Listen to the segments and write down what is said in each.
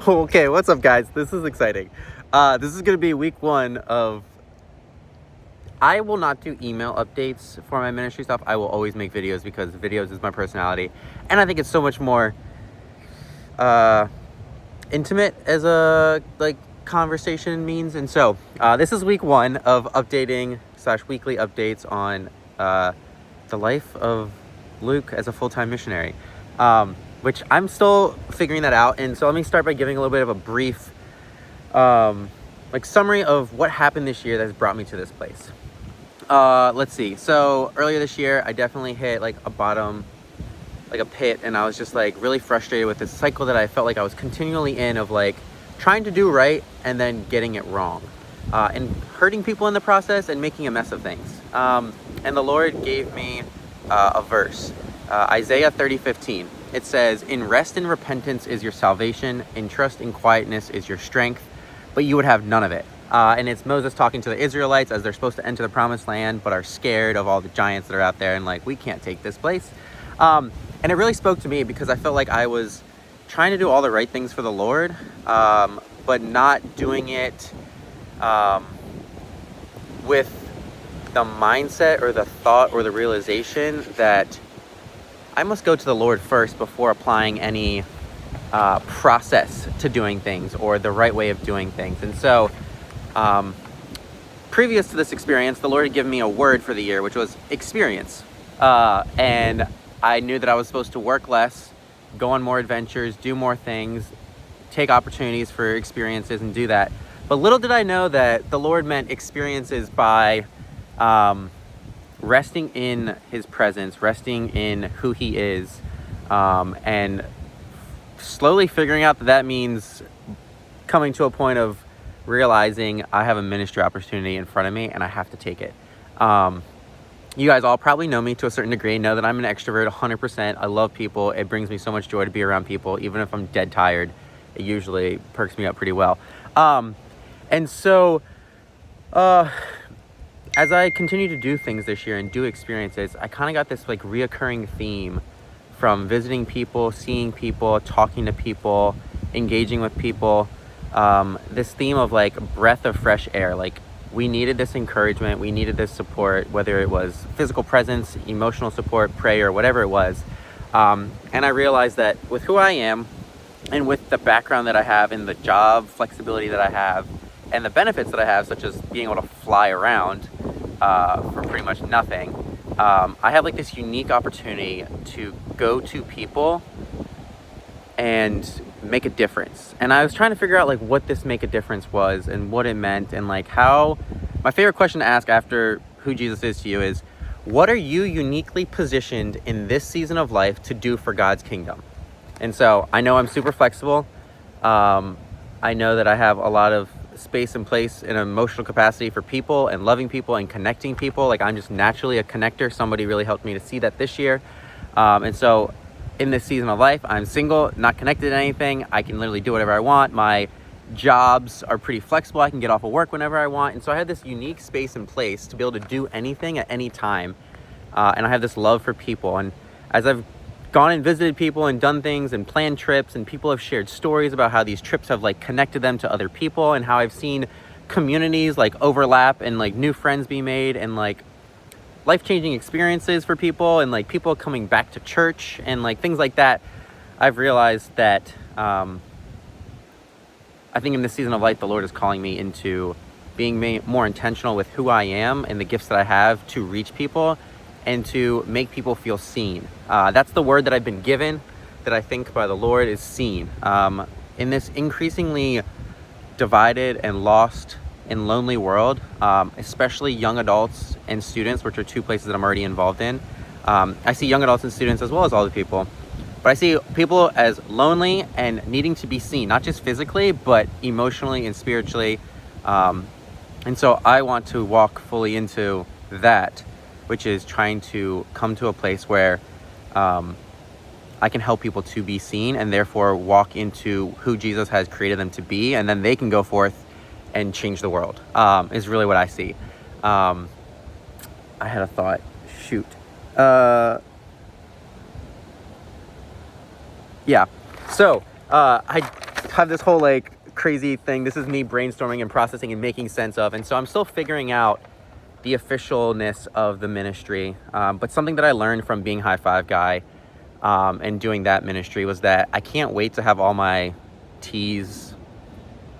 Okay, what's up, guys? This is exciting. This is going to be week one of... I will not do email updates for my ministry stuff. I will always make videos because videos is my personality. And I think it's so much more intimate as a conversation means. And so this is week one of updating / weekly updates on the life of Luke as a full-time missionary. Which I'm still figuring that out. And so let me start by giving a little bit of a brief summary of what happened this year that has brought me to this place. Let's see. So earlier this year, I definitely hit a bottom, a pit, and I was just really frustrated with this cycle that I felt like I was continually in of trying to do right and then getting it wrong, and hurting people in the process and making a mess of things. And the Lord gave me a verse, Isaiah 30:15. It says, "In rest and repentance is your salvation, in trust and quietness is your strength, but you would have none of it." And it's Moses talking to the Israelites as they're supposed to enter the promised land, but are scared of all the giants that are out there and we can't take this place. And it really spoke to me because I felt like I was trying to do all the right things for the Lord, but not doing it with the mindset or the thought or the realization that I must go to the Lord first before applying any process to doing things or the right way of doing things. And so previous to this experience, the Lord had given me a word for the year, which was experience. And I knew that I was supposed to work less, go on more adventures, do more things, take opportunities for experiences and do that. But little did I know that the Lord meant experiences by resting in his presence, resting in who he is, and slowly figuring out that means coming to a point of realizing I have a ministry opportunity in front of me and I have to take it. You guys all probably know me to a certain degree, know that I'm an extrovert 100%. I love people. It brings me so much joy to be around people. Even if I'm dead tired, it usually perks me up pretty well. And so as I continue to do things this year and do experiences, I kind of got this reoccurring theme from visiting people, seeing people, talking to people, engaging with people. This theme of breath of fresh air. We needed this encouragement, we needed this support, whether it was physical presence, emotional support, prayer, whatever it was. And I realized that with who I am and with the background that I have and the job flexibility that I have and the benefits that I have, such as being able to fly around for pretty much nothing, I have this unique opportunity to go to people and make a difference. And I was trying to figure out what this make a difference was and what it meant, and how. My favorite question to ask after who Jesus is to you is, what are you uniquely positioned in this season of life to do for God's kingdom? And so I know I'm super flexible. I know that I have a lot of space and place and emotional capacity for people and loving people and connecting people. I'm just naturally a connector. Somebody really helped me to see that this year. And so in this season of life, I'm single, not connected to anything. I can literally do whatever I want. My jobs are pretty flexible. I can get off of work whenever I want. And so I had this unique space and place to be able to do anything at any time. And I have this love for people. And as I've gone and visited people and done things and planned trips, and people have shared stories about how these trips have connected them to other people, and how I've seen communities overlap and new friends be made, and life-changing experiences for people, and people coming back to church and things like that. I've realized that I think in this season of life, the Lord is calling me into being more intentional with who I am and the gifts that I have to reach people and to make people feel seen. That's the word that I've been given, that I think by the Lord is seen. In this increasingly divided and lost and lonely world, especially young adults and students, which are two places that I'm already involved in. I see young adults and students as well as older people, but I see people as lonely and needing to be seen, not just physically, but emotionally and spiritually. And so I want to walk fully into that, which is trying to come to a place where I can help people to be seen and therefore walk into who Jesus has created them to be, and then they can go forth and change the world, is really what I see. I had a thought. Shoot. Yeah. So I have this whole like crazy thing. This is me brainstorming and processing and making sense of. And so I'm still figuring out the officialness of the ministry. But something that I learned from being High Five Guy and doing that ministry was that I can't wait to have all my T's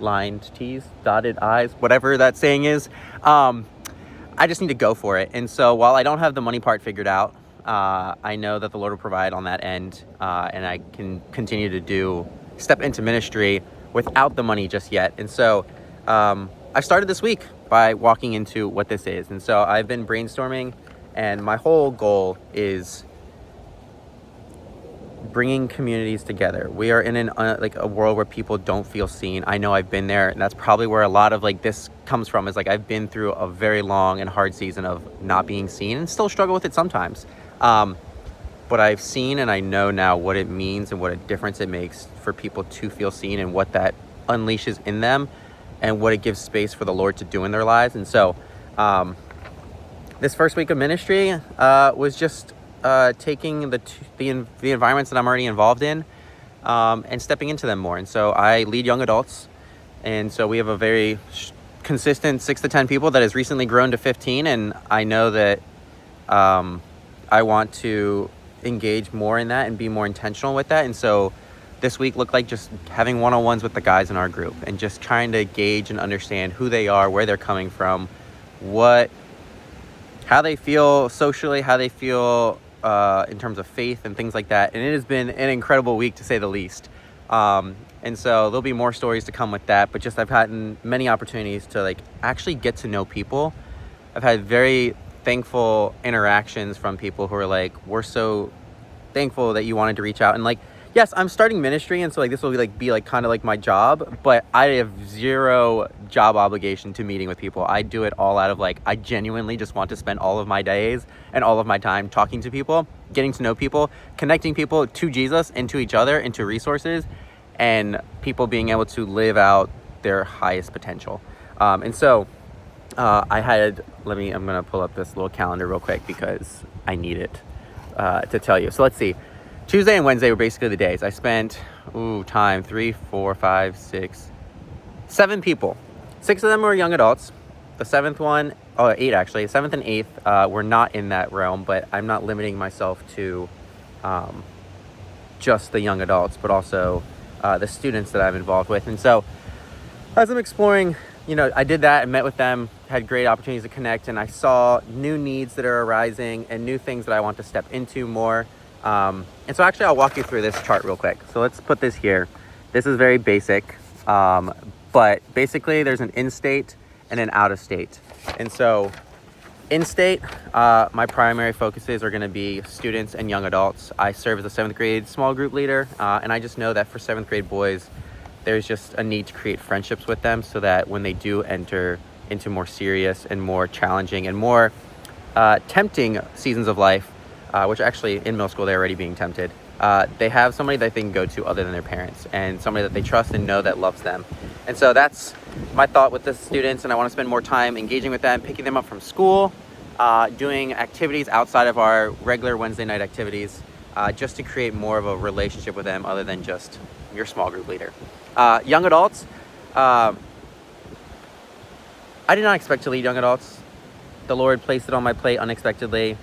lined, T's, dotted I's, whatever that saying is. I just need to go for it. And so while I don't have the money part figured out, I know that the Lord will provide on that end, and I can continue to step into ministry without the money just yet. And so I started this week by walking into what this is. And so I've been brainstorming, and my whole goal is bringing communities together. We are in a world where people don't feel seen. I know I've been there, and that's probably where a lot of like this comes from, is like I've been through a very long and hard season of not being seen and still struggle with it sometimes. But I've seen and I know now what it means and what a difference it makes for people to feel seen, and what that unleashes in them, and what it gives space for the Lord to do in their lives. And so this first week of ministry was just taking the environments that I'm already involved in and stepping into them more. And so I lead young adults, and so we have a very consistent 6 to 10 people that has recently grown to 15, and I know that I want to engage more in that and be more intentional with that. And so this week looked like just having one-on-ones with the guys in our group and just trying to gauge and understand who they are, where they're coming from, how they feel socially, how they feel in terms of faith and things like that. And it has been an incredible week, to say the least. And so there'll be more stories to come with that, but just I've had many opportunities to like actually get to know people. I've had very thankful interactions from people who are like, we're so thankful that you wanted to reach out. And like, yes, I'm starting ministry, and so like this will be kind of like my job, but I have zero job obligation to meeting with people. I do it all out of like, I genuinely just want to spend all of my days and all of my time talking to people, getting to know people, connecting people to Jesus and to each other and to resources, and people being able to live out their highest potential. And so I'm gonna pull up this little calendar real quick because I need it to tell you. So let's see. Tuesday and Wednesday were basically the days. I spent, 3, 4, 5, 6, 7 people. 6 of them were young adults. The 7th one, 8 actually. 7th and 8th were not in that realm, but I'm not limiting myself to just the young adults, but also the students that I'm involved with. And so as I'm exploring, I did that and met with them, had great opportunities to connect, and I saw new needs that are arising and new things that I want to step into more. And so actually I'll walk you through this chart real quick. So let's put this here. This is very basic, but basically there's an in-state and an out-of-state. And so in-state, my primary focuses are going to be students and young adults. I serve as a 7th grade small group leader, and I just know that for 7th grade boys, there's just a need to create friendships with them so that when they do enter into more serious and more challenging and more tempting seasons of life, which actually in middle school they're already being tempted, they have somebody that they can go to other than their parents, and somebody that they trust and know that loves them. And so that's my thought with the students, and I want to spend more time engaging with them, picking them up from school, doing activities outside of our regular Wednesday night activities, just to create more of a relationship with them other than just your small group leader. Young adults, I did not expect to lead young adults. The Lord placed it on my plate unexpectedly.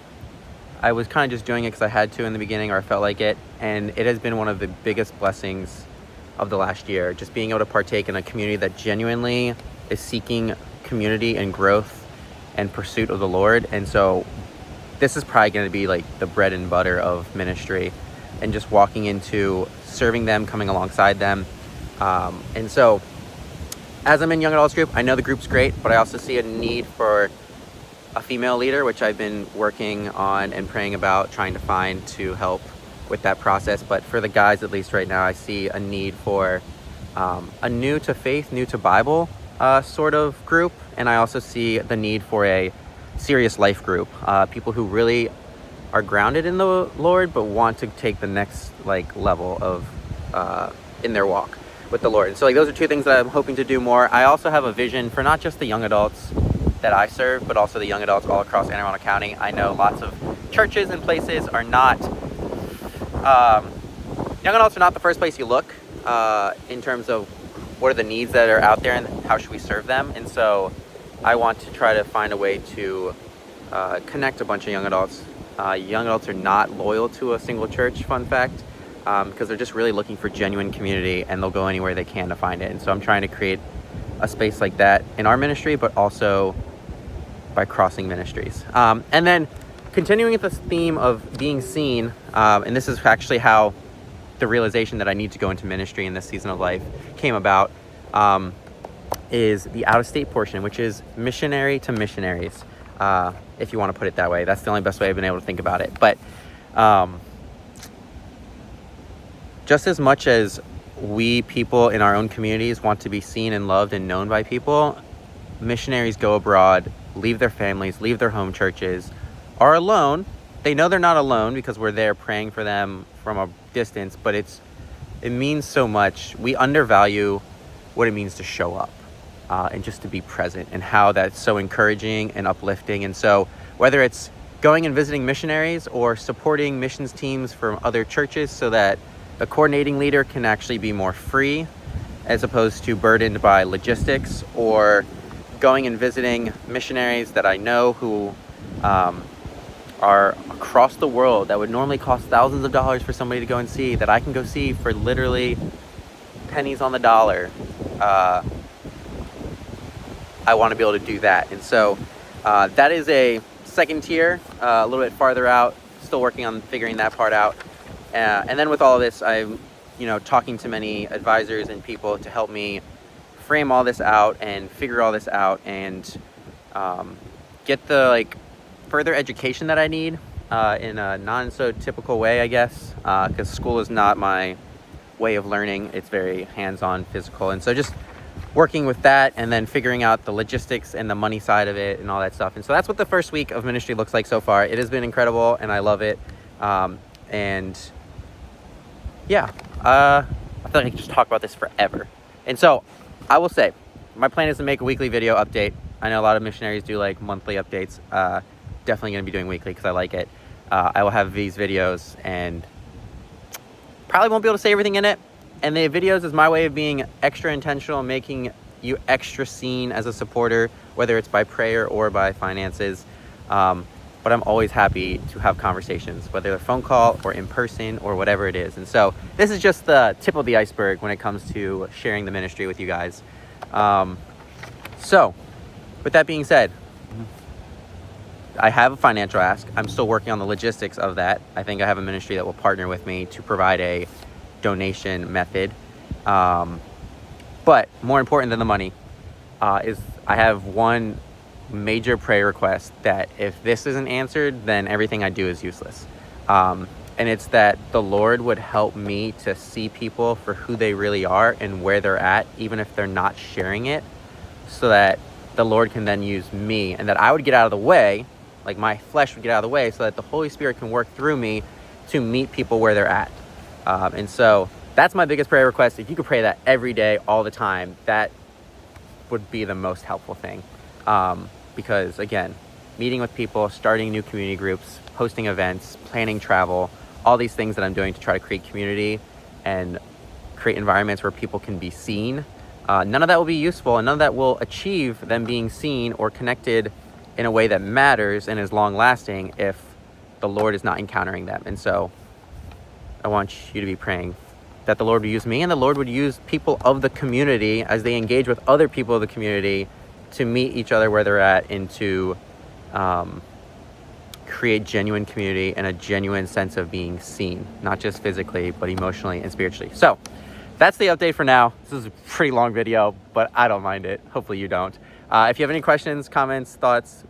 I was kind of just doing it because I had to in the beginning, or I felt like it. And it has been one of the biggest blessings of the last year, just being able to partake in a community that genuinely is seeking community and growth and pursuit of the Lord. And so this is probably going to be like the bread and butter of ministry, and just walking into serving them, coming alongside them. And so as I'm in young adults group, I know the group's great, but I also see a need for a female leader, which I've been working on and praying about, trying to find to help with that process. But for the guys, at least right now, I see a need for a new to faith, new to Bible sort of group. And I also see the need for a serious life group, people who really are grounded in the Lord, but want to take the next level of in their walk with the Lord. And so those are 2 things that I'm hoping to do more. I also have a vision for not just the young adults that I serve, but also the young adults all across Anne Arundel County. I know lots of churches and places are not, young adults are not the first place you look in terms of what are the needs that are out there and how should we serve them. And so I want to try to find a way to connect a bunch of young adults. Young adults are not loyal to a single church, fun fact, because they're just really looking for genuine community, and they'll go anywhere they can to find it. And so I'm trying to create a space like that in our ministry, but also by crossing ministries. And then continuing with this theme of being seen, and this is actually how the realization that I need to go into ministry in this season of life came about, is the out-of-state portion, which is missionary to missionaries, if you want to put it that way. That's the only best way I've been able to think about it. But just as much as we people in our own communities want to be seen and loved and known by people, missionaries go abroad, leave their families, leave their home churches, are alone. They know they're not alone because we're there praying for them from a distance, but it means so much. We undervalue what it means to show up and just to be present, and how that's so encouraging and uplifting. And so whether it's going and visiting missionaries or supporting missions teams from other churches so that the coordinating leader can actually be more free as opposed to burdened by logistics, or going and visiting missionaries that I know who are across the world that would normally cost thousands of dollars for somebody to go and see, that I can go see for literally pennies on the dollar. I want to be able to do that. And so that is a second tier, a little bit farther out, still working on figuring that part out. And then with all of this, I'm talking to many advisors and people to help me frame all this out and figure all this out, and get the further education that I need in a non so typical way, I guess, because school is not my way of learning. It's very hands-on, physical. And so just working with that, and then figuring out the logistics and the money side of it and all that stuff. And so that's what the first week of ministry looks like so far. It has been incredible, and I love it. And yeah, I feel like I can just talk about this forever. And so I will say, my plan is to make a weekly video update. I know a lot of missionaries do monthly updates. Definitely going to be doing weekly because I like it. I will have these videos, and probably won't be able to say everything in it. And the videos is my way of being extra intentional, making you extra seen as a supporter, whether it's by prayer or by finances. But I'm always happy to have conversations, whether they're phone call or in person or whatever it is. And so this is just the tip of the iceberg when it comes to sharing the ministry with you guys. So with that being said, I have a financial ask. I'm still working on the logistics of that. I think I have a ministry that will partner with me to provide a donation method. But more important than the money is I have one major prayer request, that if this isn't answered, then everything I do is useless. And it's that the Lord would help me to see people for who they really are and where they're at, even if they're not sharing it, so that the Lord can then use me, and that I would get out of the way, my flesh would get out of the way, so that the Holy Spirit can work through me to meet people where they're at. And so that's my biggest prayer request. If you could pray that every day, all the time, that would be the most helpful thing. Because again, meeting with people, starting new community groups, hosting events, planning travel, all these things that I'm doing to try to create community and create environments where people can be seen. None of that will be useful, and none of that will achieve them being seen or connected in a way that matters and is long lasting if the Lord is not encountering them. And so I want you to be praying that the Lord would use me, and the Lord would use people of the community as they engage with other people of the community to meet each other where they're at, and to create genuine community and a genuine sense of being seen, not just physically, but emotionally and spiritually. So that's the update for now. This is a pretty long video, but I don't mind it. Hopefully you don't. If you have any questions, comments, thoughts,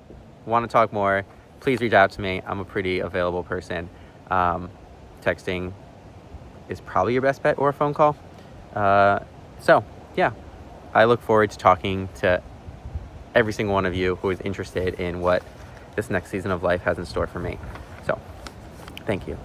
want to talk more, please reach out to me. I'm a pretty available person. Texting is probably your best bet, or a phone call. So yeah, I look forward to talking to every single one of you who is interested in what this next season of life has in store for me. So thank you.